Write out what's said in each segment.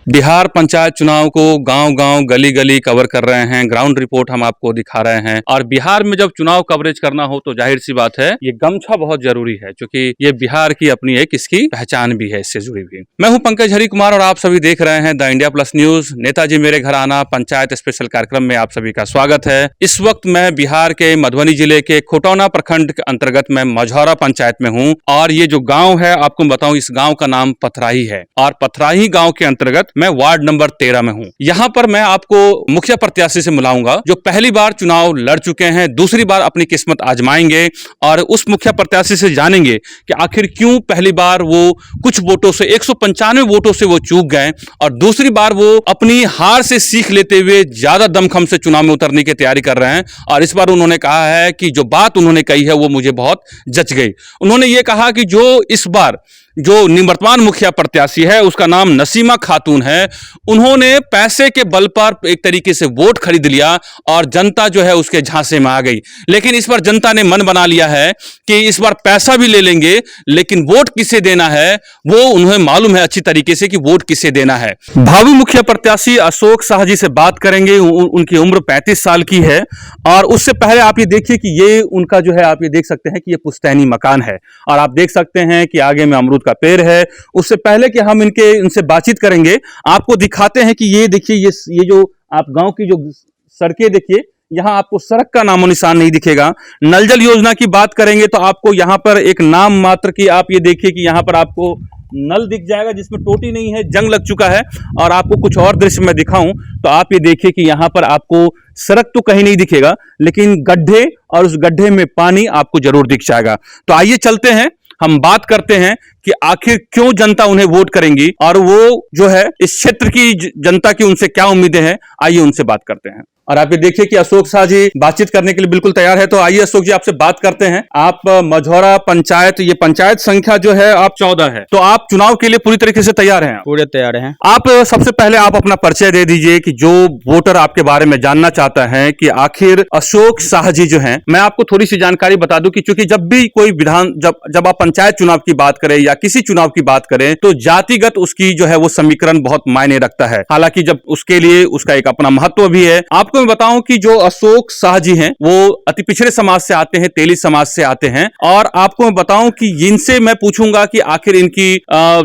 बिहार पंचायत चुनाव को गांव-गांव, गली-गली कवर कर रहे हैं। ग्राउंड रिपोर्ट हम आपको दिखा रहे हैं और बिहार में जब चुनाव कवरेज करना हो तो जाहिर सी बात है ये गमछा बहुत जरूरी है, क्योंकि ये बिहार की अपनी एक इसकी पहचान भी है, इससे जुड़ी हुई। मैं हूं पंकज हरिकुमार और आप सभी देख रहे हैं the India plus news. Netaji मेरे घर आना पंचायत स्पेशल कार्यक्रम में आप सभी का स्वागत है। इस वक्त मैं बिहार के मधुबनी जिले के खुटौना प्रखंड के अंतर्गत मैं मझौरा पंचायत में हूँ और ये जो गाँव है आपको बताऊं, इस गाँव का नाम पथराही है और पथराही गाँव के अंतर्गत मैं वार्ड नंबर 13 में हूं। यहां पर मैं आपको मुखिया प्रत्याशी से मिलाऊंगा जो पहली बार चुनाव लड़ चुके हैं, दूसरी बार अपनी किस्मत आजमाएंगे और उस मुखिया प्रत्याशी से जानेंगे कि आखिर क्यों पहली बार वो कुछ वोटों से 195 वोटों से वो चूक गए और दूसरी बार वो अपनी हार से सीख लेते हुए ज्यादा दमखम से चुनाव में उतरने की तैयारी कर रहे हैं। और इस बार उन्होंने कहा है कि जो बात उन्होंने कही है वो मुझे बहुत जच गई। उन्होंने ये कहा कि जो इस बार जो निवर्तमान मुखिया प्रत्याशी है उसका नाम नसीमा खातून है, उन्होंने पैसे के बल पर एक तरीके से वोट खरीद लिया और जनता जो है उसके झांसे में आ गई। लेकिन इस बार जनता ने मन बना लिया है कि इस बार पैसा भी ले लेंगे लेकिन वोट किसे देना है वो उन्हें मालूम है अच्छी तरीके से कि वोट किसे देना है। भावी मुखिया प्रत्याशी अशोक शाह जी से बात करेंगे। उनकी उम्र 35 साल की है और उससे पहले आप ये देखिए कि ये उनका जो है आप ये देख सकते हैं कि ये पुश्तैनी मकान है और आप देख सकते हैं कि आगे में अमरूद का पेड़ है। उससे पहले कि हम इनसे बातचीत करेंगे आपको दिखाते हैं कि ये देखिए ये जो आप गांव की जो सड़कें देखिए, यहां आपको सड़क का नामो निशान नहीं दिखेगा। नल जल योजना की बात करेंगे तो आपको यहां पर एक नाम मात्र की आप ये देखिए कि यहां पर आपको नल दिख जाएगा जिसमें टोटी नहीं है, जंग लग चुका है। और आपको कुछ और दृश्य में दिखाऊं तो आप ये देखिए कि यहां पर आपको सड़क तो कहीं नहीं दिखेगा लेकिन गड्ढे और उस गड्ढे में पानी आपको जरूर दिख जाएगा। तो आइए चलते हैं, हम बात करते हैं कि आखिर क्यों जनता उन्हें वोट करेंगी और वो जो है इस क्षेत्र की जनता की उनसे क्या उम्मीदें हैं। आइए उनसे बात करते हैं। और आप ये देखिए कि अशोक शाह जी बातचीत करने के लिए बिल्कुल तैयार है। तो आइए अशोक जी आपसे बात करते हैं। आप मझौरा पंचायत, ये पंचायत संख्या जो है आप 14 है, तो आप चुनाव के लिए पूरी तरीके से तैयार हैं? पूरे तैयार हैं। आप सबसे पहले आप अपना परिचय दे दीजिए कि जो वोटर आपके बारे में जानना चाहता है कि आखिर अशोक शाह जी जो हैं, मैं आपको थोड़ी सी जानकारी बता दूं कि चूंकि जब भी कोई जब आप पंचायत चुनाव की बात करें या किसी चुनाव की बात करें तो जातिगत उसकी जो है वो समीकरण बहुत मायने रखता है। हालांकि जब उसके लिए उसका एक अपना महत्व भी है। आपको मैं बताऊं कि जो अशोक शाह जी हैं वो अति पिछड़े समाज से आते हैं, तेली समाज से आते हैं। और आपको मैं बताऊं कि इनसे मैं पूछूंगा कि आखिर इनकी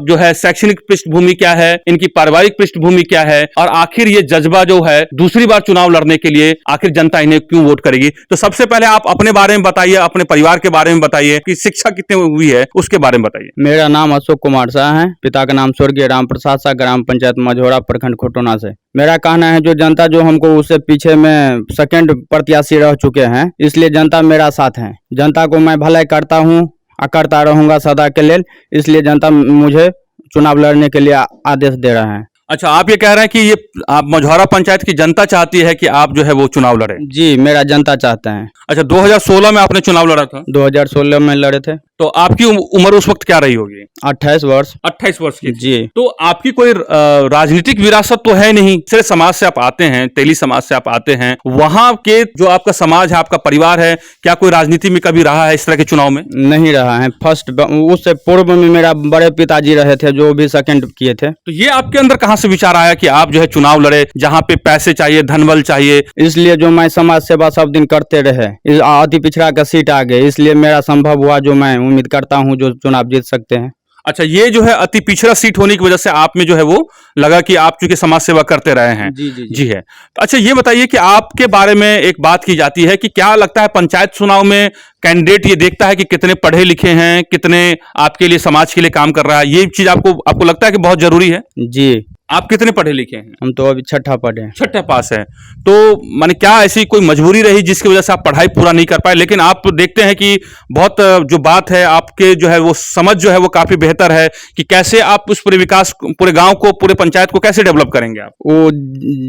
जो है शैक्षणिक पृष्ठभूमि क्या है, इनकी पारिवारिक पृष्ठभूमि क्या है और आखिर ये जज्बा जो है दूसरी बार चुनाव लड़ने के लिए आखिर जनता इन्हें क्यों वोट करेगी। तो सबसे पहले आप अपने बारे में बताइए, अपने परिवार के बारे में बताइए कि शिक्षा कितनी हुई है उसके बारे में बताइए। मेरा नाम अशोक कुमार शाह है, पिता का नाम स्वर्गीय राम प्रसाद शाह, ग्राम पंचायत मझौरा प्रखंड खुटौना से। मेरा कहना है जो जनता जो हमको उससे पीछे में सेकंड प्रत्याशी रह चुके हैं, इसलिए जनता मेरा साथ है। जनता को मैं भलाई करता हूँ और करता रहूंगा सदा के लिए, इसलिए जनता मुझे चुनाव लड़ने के लिए आदेश दे रहा है। अच्छा, आप ये कह रहे हैं कि ये आप मझौरा पंचायत की जनता चाहती है कि आप जो है वो चुनाव लड़े? जी, मेरा जनता चाहता है। अच्छा, 2016 में आपने चुनाव लड़ा था? 2016 में लड़े थे। तो आपकी उम्र उस वक्त क्या रही होगी? 28 वर्ष। 28 वर्ष की? जी। तो आपकी कोई राजनीतिक विरासत तो है नहीं? सिर्फ समाज से आप आते हैं, तेली समाज से आप आते हैं, वहां के जो आपका समाज है, आपका परिवार है, क्या कोई राजनीति में कभी रहा है इस तरह के चुनाव में? नहीं रहा है। फर्स्ट उससे पूर्व में मेरा बड़े पिताजी रहे थे जो भी सेकंड किए थे। तो ये आपके अंदर कहां से विचार आया कि आप जो है चुनाव लड़े जहां पे पैसे चाहिए, धनबल चाहिए? इसलिए जो मैं समाज सेवा सब दिन करते रहे, अति पिछड़ा का सीट आ गए, इसलिए मेरा संभव हुआ जो मैं उम्मीद करता हूं जो चुनाव जीत सकते हैं। अच्छा, ये जो है अति पिछड़ा सीट होने की वजह से आप में जो है वो लगा कि आप चूंकि समाज सेवा करते रहे हैं। जी है। तो अच्छा, ये बताइए कि आपके बारे में एक बात की जाती है कि क्या लगता है पंचायत चुनाव में कैंडिडेट ये देखता है कि कितने पढ़े लिखे हैं, कितने आपके लिए समाज के लिए काम कर रहा है, ये चीज आपको लगता है कि बहुत जरूरी है? जी। आप कितने पढ़े लिखे हैं? हम तो अभी छठा पढ़े हैं। छठा पास है। तो माने क्या ऐसी कोई मजबूरी रही जिसकी वजह से आप पढ़ाई पूरा नहीं कर पाए? लेकिन आप देखते हैं कि बहुत जो बात है आपके जो है वो समझ जो है वो काफी बेहतर है कि कैसे आप उस पूरे विकास, पूरे गांव को, पूरे पंचायत को कैसे डेवलप करेंगे आप? वो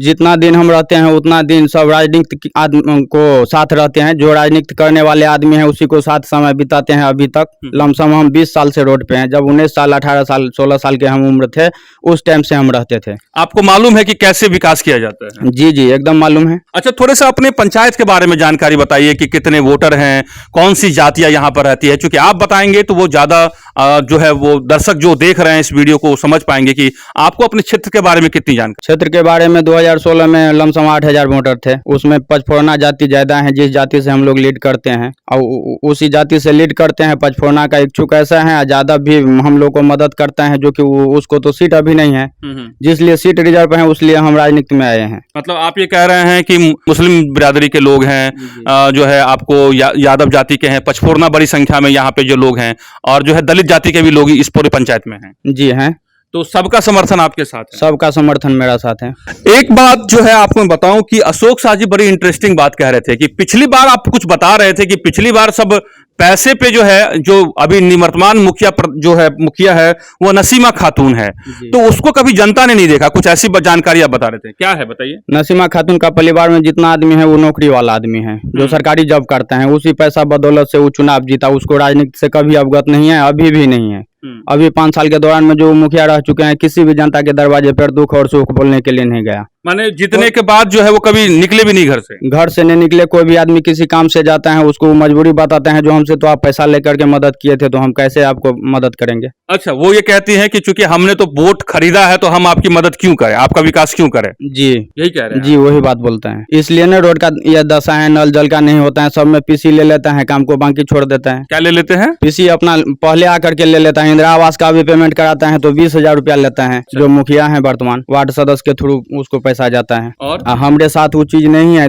जितना दिन हम रहते हैं उतना दिन सब राजनीतिक आदमी को साथ रहते हैं। जो राजनीति करने वाले आदमी हैं उसी को साथ समय बिताते हैं। अभी तक लमसम हम 20 साल से रोड पे हैं। जब 19 साल, 18 साल, 16 साल के हम उम्र थे उस टाइम से हम रहते थे। आपको मालूम है कि कैसे विकास किया जाता है? जी जी, एकदम मालूम है। अच्छा, थोड़े सा अपने पंचायत के बारे में जानकारी बताइए कि कितने वोटर हैं, कौन सी जातियां यहाँ पर रहती है। चूंकि आप बताएंगे तो वो ज्यादा जो है वो दर्शक जो देख रहे हैं इस वीडियो को समझ पाएंगे कि आपको अपने क्षेत्र के बारे में कितनी जानकारी। क्षेत्र के बारे में 2016 में लमसम 8,000 वोटर थे। उसमें पचफोरना जाति ज्यादा है, जिस जाति से हम लोग लीड करते हैं और उसी जाति से लीड करते हैं। पचफोरना का इच्छुक ऐसा है, यादव भी हम लोग को मदद करता है, जो कि उसको तो सीट अभी नहीं है, जिसलिए सीट रिजर्व है, उसलिए हम राजनीति में आए हैं। मतलब आप ये कह रहे हैं कि मुस्लिम बिरादरी के लोग हैं, जो है आपको यादव जाति के हैं, पचफोरना बड़ी संख्या में यहाँ पे जो लोग हैं, और जो है दलित जाति के भी लोग इस पूरी पंचायत में हैं। जी हैं। तो सबका समर्थन आपके साथ है? सबका समर्थन मेरा साथ है। एक बात जो है आपको मैं बताऊं कि अशोक शाह जी बड़ी इंटरेस्टिंग बात कह रहे थे कि पिछली बार आप कुछ बता रहे थे कि पिछली बार सब पैसे पे जो है, जो अभी निवर्तमान मुखिया है वो नसीमा खातून है, तो उसको कभी जनता ने नहीं देखा। कुछ ऐसी जानकारी आप बता रहे थे, क्या है बताइए। नसीमा खातून का परिवार में जितना आदमी है वो नौकरी वाला आदमी है, जो सरकारी जॉब करते हैं। उसी पैसा बदौलत से वो चुनाव जीता। उसको राजनीति से कभी अवगत नहीं है, अभी भी नहीं है। अभी 5 साल के दौरान में जो मुखिया रह चुके हैं, किसी भी जनता के दरवाजे पर दुख और सुख बोलने के लिए नहीं गया। माने जीतने के बाद जो है वो कभी निकले भी नहीं घर से नहीं निकले। कोई भी आदमी किसी काम से जाता है, उसको मजबूरी बताते हैं, जो हमसे तो आप पैसा लेकर के मदद किए थे, तो हम कैसे आपको मदद करेंगे। अच्छा, वो ये कहती हैं कि चूंकि हमने तो वोट खरीदा है तो हम आपकी मदद क्यों करें, आपका विकास क्यों करें। जी यही कह रहे हैं। जी वही बात बोलते हैं। इसलिए ना रोड का यह दशा है, नल जल का नहीं होता है। सब में पीसी ले लेता है, काम को बाकी छोड़ देता है। क्या ले लेते हैं? पीसी अपना पहले आकर के ले लेता है। इंदिरा आवास का भी पेमेंट कराता है तो 20,000 रुपया लेता है, जो मुखिया है वर्तमान वार्ड सदस्य के थ्रू उसको पैसा जाता है। और हमारे साथ वो चीज नहीं है,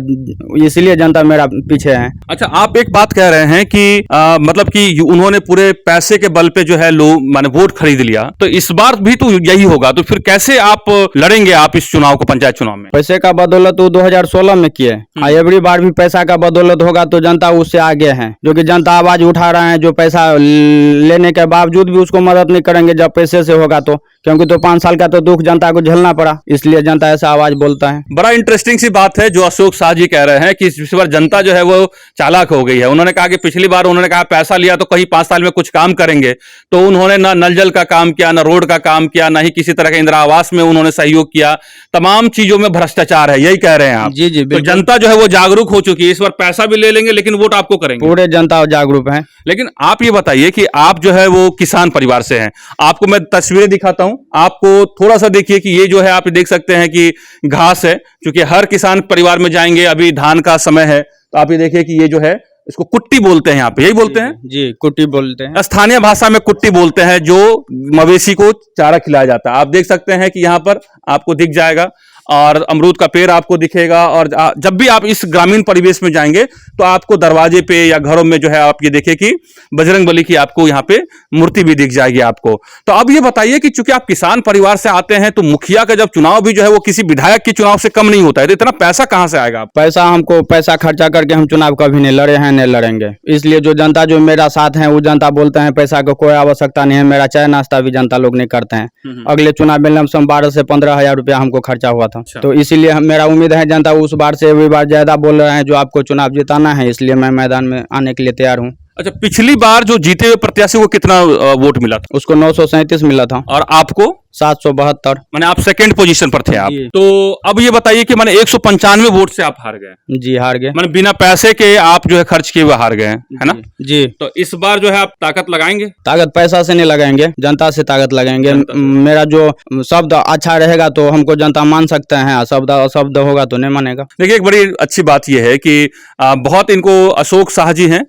इसलिए जनता मेरा पीछे है। अच्छा, आप एक बात कह रहे हैं कि मतलब कि उन्होंने पूरे पैसे के बल पे जो है लोग माने वोट खरीद लिया, तो इस बार भी तो यही होगा। तो फिर कैसे आप लड़ेंगे आप इस चुनाव को, पंचायत चुनाव में? पैसे का बदौलत वो 2016 में किए, एवरी बार भी पैसा का बदौलत होगा तो जनता उससे आगे है, जो कि जनता आवाज उठा रहे हैं। जो पैसा लेने के बावजूद भी उसको मदद नहीं करेंगे जब पैसे से होगा तो, क्योंकि तो 5 साल का तो दुख जनता को झेलना पड़ा, इसलिए जनता ऐसा आवाज बोलता है। बड़ा इंटरेस्टिंग सी बात है जो अशोक शाह जी कह रहे हैं कि इस बार जनता जो है वो चालाक हो गई है। उन्होंने कहा कि पिछली बार उन्होंने कहा पैसा लिया तो कहीं 5 साल में कुछ काम करेंगे, तो उन्होंने ना नल जल का काम किया, ना रोड का काम किया, ना ही किसी तरह के इंदिरा आवास में उन्होंने सहयोग किया। तमाम चीजों में भ्रष्टाचार है, यही कह रहे हैं आप? जी जी, तो जनता जो है वो जागरूक हो चुकी है। इस बार पैसा भी ले लेंगे लेकिन वोट आपको करेंगे। पूरे जनता जागरूक है। लेकिन आप ये बताइए कि आप जो है वो किसान परिवार से हैं। आपको मैं तस्वीरें दिखाता हूं, आपको थोड़ा सा देखिए कि ये जो है आप देख सकते हैं कि घास है, क्योंकि हर किसान परिवार में जाएंगे, अभी धान का समय है, तो आप ये देखिए कि ये जो है इसको कुट्टी बोलते हैं, यहाँ पे यही बोलते हैं। जी कुट्टी बोलते हैं, स्थानीय भाषा में कुट्टी बोलते हैं, जो मवेशी को चारा खिलाया जाता है। आप देख सकते हैं कि यहाँ पर आपको दिख जाएगा, और अमरूद का पेड़ आपको दिखेगा। और जब भी आप इस ग्रामीण परिवेश में जाएंगे तो आपको दरवाजे पे या घरों में जो है आप ये देखिए कि बजरंगबली की आपको यहाँ पे मूर्ति भी दिख जाएगी आपको। तो अब ये बताइए कि चूंकि आप किसान परिवार से आते हैं, तो मुखिया का जब चुनाव भी जो है वो किसी विधायक के चुनाव से कम नहीं होता है, तो इतना पैसा कहां से आएगा? पैसा हमको पैसा खर्चा करके हम चुनाव कभी नहीं लड़े हैं, नहीं लड़ेंगे। इसलिए जो जनता जो मेरा साथ है, वो जनता बोलते हैं पैसा को कोई आवश्यकता नहीं है। मेरा चाय नाश्ता भी जनता लोग नहीं करते हैं। अगले चुनाव में लमसम 12 से 15,000 रुपया हमको खर्चा हुआ था। तो इसीलिए मेरा उम्मीद है जनता उस बार से अगली बार ज्यादा बोल रहे हैं, जो आपको चुनाव जिताना है, इसलिए मैं मैदान में आने के लिए तैयार हूँ। अच्छा, पिछली बार जो जीते हुए प्रत्याशी को कितना वोट मिला था? उसको 937 मिला था। और आपको? 772। माने आप सेकंड पोजीशन पर थे आप। तो अब ये बताइए कि माने 195 वोट से आप हार गए। जी हार गए। माने बिना पैसे के आप जो है खर्च किए हुए हार गए, है ना? जी। तो इस बार जो है आप ताकत लगाएंगे? ताकत पैसा से नहीं लगाएंगे, जनता से ताकत लगाएंगे। मेरा जो शब्द अच्छा रहेगा तो हमको जनता मान सकते हैं, शब्द होगा तो नहीं मानेगा। देखिए, एक बड़ी अच्छी बात यह है कि बहुत इनको अशोक शाह जी हैं,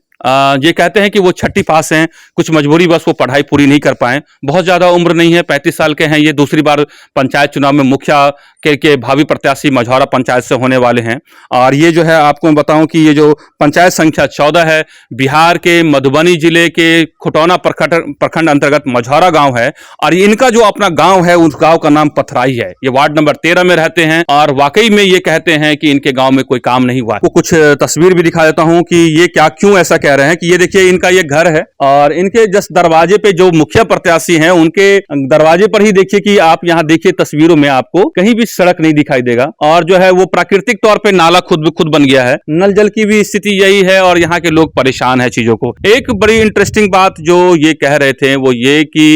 ये कहते हैं कि वो 6ठी पास हैं, कुछ मजबूरी बस वो पढ़ाई पूरी नहीं कर पाए। बहुत ज्यादा उम्र नहीं है, 35 साल के हैं। ये दूसरी बार पंचायत चुनाव में मुखिया के भावी प्रत्याशी मझौरा पंचायत से होने वाले हैं। और ये जो है आपको मैं बताऊं कि ये जो पंचायत संख्या 14 है, बिहार के मधुबनी जिले के खुटौना प्रखंड अंतर्गत मझौरा गांव है। और इनका जो अपना गांव है, उस गांव का नाम पथराई है। ये वार्ड नंबर 13 में रहते हैं, और वाकई में ये कहते हैं कि इनके गांव में कोई काम नहीं हुआ। कुछ तस्वीर भी दिखा देता हूं कि ये क्यों ऐसा कह रहे हैं। कि ये देखिए, इनका ये घर है, और इनके जस्ट दरवाजे पे जो मुखिया प्रत्याशी हैं, उनके दरवाजे पर ही देखिए कि आप यहाँ देखिए तस्वीरों में आपको कहीं भी सड़क नहीं दिखाई देगा। और जो है वो प्राकृतिक तौर पे नाला खुद बन गया है। नल जल की भी स्थिति यही है, और यहाँ के लोग परेशान है चीजों को। एक बड़ी इंटरेस्टिंग बात जो ये कह रहे थे वो ये कि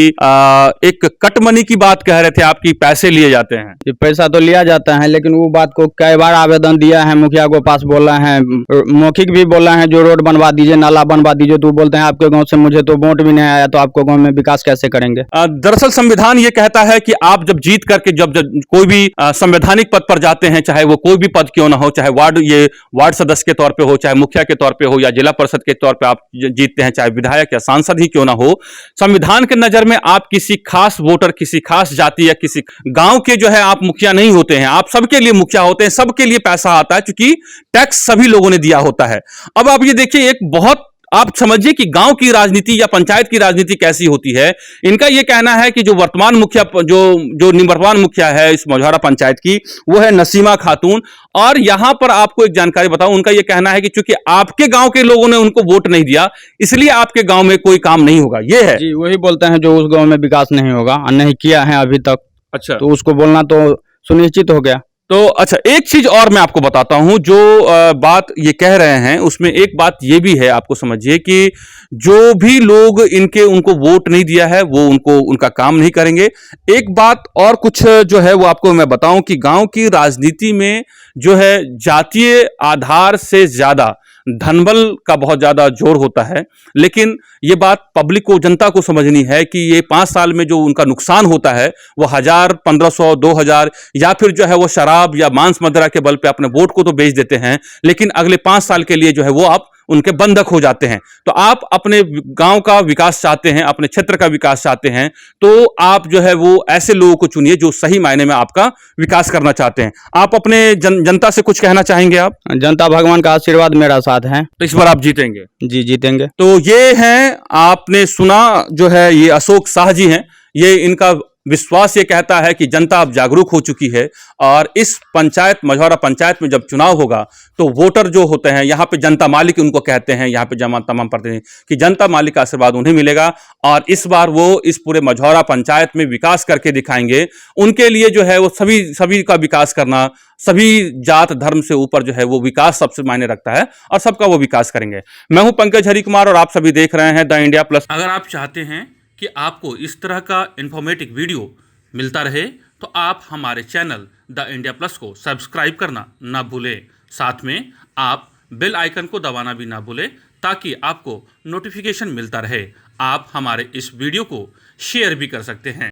एक कट मनी की बात कह रहे थे, आपकी पैसे लिए जाते हैं। ये पैसा तो लिया जाता है, लेकिन वो बात को कई बार आवेदन दिया है, मुखिया को पास बोला है, मौखिक भी बोला है, जो रोड बनवा दीजिए, नाला बनवा दीजिए, तो बोलते हैं आपके गांव से मुझे तो वोट भी नहीं आया, तो आपको गांव में विकास कैसे करेंगे। दरअसल संविधान ये कहता है कि आप जब जीत करके जब कोई भी संवैधानिक पद पर जाते हैं, चाहे वो कोई भी पद क्यों ना हो, चाहे वार्ड सदस्य के तौर पे हो, चाहे मुखिया के तौर पे हो, या जिला परिषद के तौर पे आप जीतते हैं, चाहे विधायक या सांसद ही क्यों ना हो, संविधान के नजर में आप किसी खास वोटर, किसी खास जाति या किसी गांव के जो है आप मुखिया नहीं होते हैं, आप सबके लिए मुखिया होते हैं, सबके लिए पैसा आता है, क्योंकि टैक्स सभी लोगों ने दिया होता है। अब आप ये देखिए, एक बहुत आप समझिए कि गांव की राजनीति या पंचायत की राजनीति कैसी होती है। इनका यह कहना है कि जो वर्तमान मुखिया जो निवर्तमान मुखिया है इस मझौरा पंचायत की, वो है नसीमा खातून। और यहां पर आपको एक जानकारी बताऊं, उनका यह कहना है कि चूंकि आपके गांव के लोगों ने उनको वोट नहीं दिया, इसलिए आपके गांव में कोई काम नहीं होगा। यह है जी, वही बोलते हैं जो उस गांव में विकास नहीं होगा, नहीं किया है अभी तक। अच्छा, तो उसको बोलना तो सुनिश्चित हो गया। तो अच्छा, एक चीज और मैं आपको बताता हूं, जो बात ये कह रहे हैं उसमें एक बात ये भी है, आपको समझिए कि जो भी लोग उनको वोट नहीं दिया है, वो उनका काम नहीं करेंगे। एक बात और कुछ जो है वो आपको मैं बताऊं कि गांव की राजनीति में जो है जातीय आधार से ज्यादा धनबल का बहुत ज्यादा जोर होता है। लेकिन ये बात पब्लिक को, जनता को समझनी है कि ये 5 साल में जो उनका नुकसान होता है वो 1000, 1500, 2000 या फिर जो है वो शराब या मांस मदिरा के बल पे अपने वोट को तो बेच देते हैं, लेकिन अगले 5 साल के लिए जो है वो आप उनके बंधक हो जाते हैं। तो आप अपने गांव का विकास चाहते हैं, अपने क्षेत्र का विकास चाहते हैं, तो आप जो है वो ऐसे लोगों को चुनिए जो सही मायने में आपका विकास करना चाहते हैं। आप अपने जनता से कुछ कहना चाहेंगे? आप जनता भगवान का आशीर्वाद मेरा साथ है, तो इस बार आप जीतेंगे? जी जीतेंगे। तो ये हैं, आपने सुना, जो है ये अशोक शाह जी हैं। ये इनका विश्वास ये कहता है कि जनता अब जागरूक हो चुकी है, और इस पंचायत, मझौरा पंचायत में जब चुनाव होगा तो वोटर जो होते हैं, यहाँ पे जनता मालिक उनको कहते हैं, यहाँ पे तमाम प्रतिनिधि, कि जनता मालिक का आशीर्वाद उन्हें मिलेगा, और इस बार वो इस पूरे मझौरा पंचायत में विकास करके दिखाएंगे। उनके लिए जो है वो सभी का विकास करना, सभी जात धर्म से ऊपर जो है वो विकास सबसे मायने रखता है, और सबका वो विकास करेंगे। मैं हूं पंकज हरिकुमार और आप सभी देख रहे हैं द इंडिया प्लस। अगर आप चाहते हैं कि आपको इस तरह का इंफॉर्मेटिव वीडियो मिलता रहे, तो आप हमारे चैनल द इंडिया प्लस को सब्सक्राइब करना ना भूलें। साथ में आप बेल आइकन को दबाना भी ना भूलें, ताकि आपको नोटिफिकेशन मिलता रहे। आप हमारे इस वीडियो को शेयर भी कर सकते हैं।